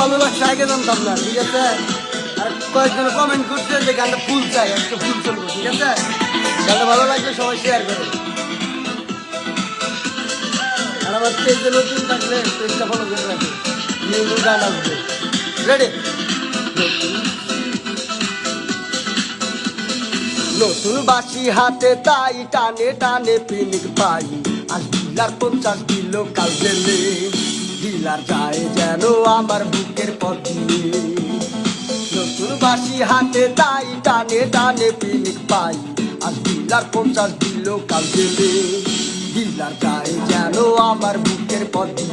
ভালো লাগছে আগে জানতাম না, ঠিক আছে। আর কয়েকজন কমেন্ট করছে যে গানটা ফুল চাই, একটা ফুল চলবো, ঠিক আছে। গানটা ভালো লাগলে সবাই শেয়ার করে। আর আমার পেজে নতুন থাকলে পেজটা ফলো করে রাখবে, নিউ নিউ গান আসবে। রেডি? নতুন বাসি হাতে তাই টানে টানে পিনিক পাই, আজ ডিলার 50 কিলো কাল গেলে ডিলার যায় যেন আমার বুকের পথে। নতুন বাসি হাতে তাই টানে টানে পিনিক পাই, আজ ডিলার 50 কিলো কাল গেলে ডিলার যায় যেন আমার বুকের পথে।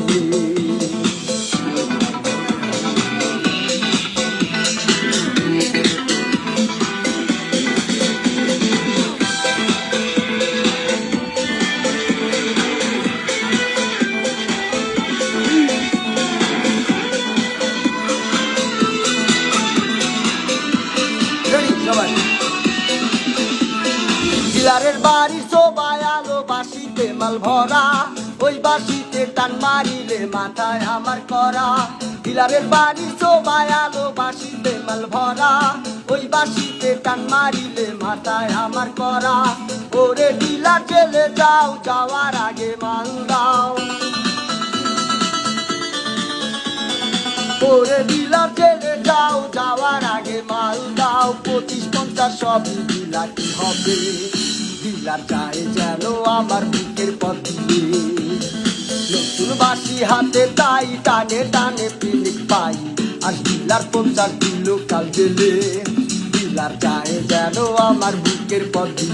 ডিলারের বাড়ি সবাই আলো বাসিতে মাল ভরা, ওই বাসিতে টান মারিলে মাথায় আমার করা। ডিলারের বাড়ি সবাই আলো বাসিতে মাল ভরা, ওই বাসিতে টান মারিলে মাথায় আমার করা। ওরে ডিলার চলে যাও, যাওয়ার আগে মাল দাও। ওরে ডিলার চলে যাও, যাওয়ার আগে মাল দাও। 25-50 সবই বিলাতি হবে, ডিলার যায় যেন আমার বুকের পথে। নতুন বাসি হাতে তাই টানে টানে পিনিক পাই, আর ডিলার 50 কিলো কাল গেলে ডিলার যায় যেন আমার বুকের পথে।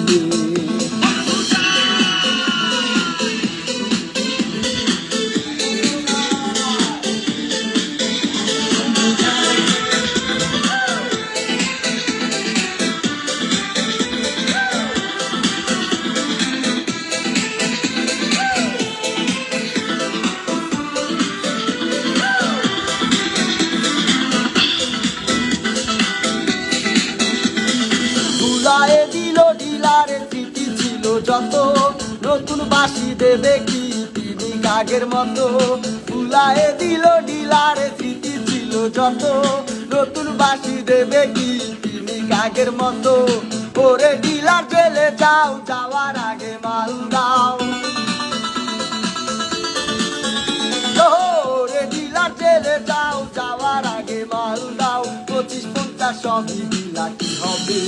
ভুলায়ে দিল ডিলারের স্মৃতি ছিল যত, নতুন বাসি দেবে কি পিনিক আগের মতো। ভুলায়ে দিল ডিলারের স্মৃতি ছিল যত, নতুন বাসি দেবে কি পিনিক আগের মতো। ওরে ডিলার চলে যাও, যাওয়ার আগে মাল দাও। ওরে ডিলার চলে যাও, যাওয়ার আগে মাল দাও। 25-50 সবই বিলাতি হবে,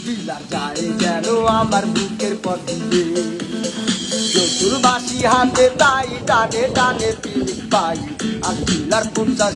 ডিলার যায় যেন আমার বুকের পথে। নতুন বাসি হাতে তাই টানে টানে পিনিক পাই, আর ডিলার 50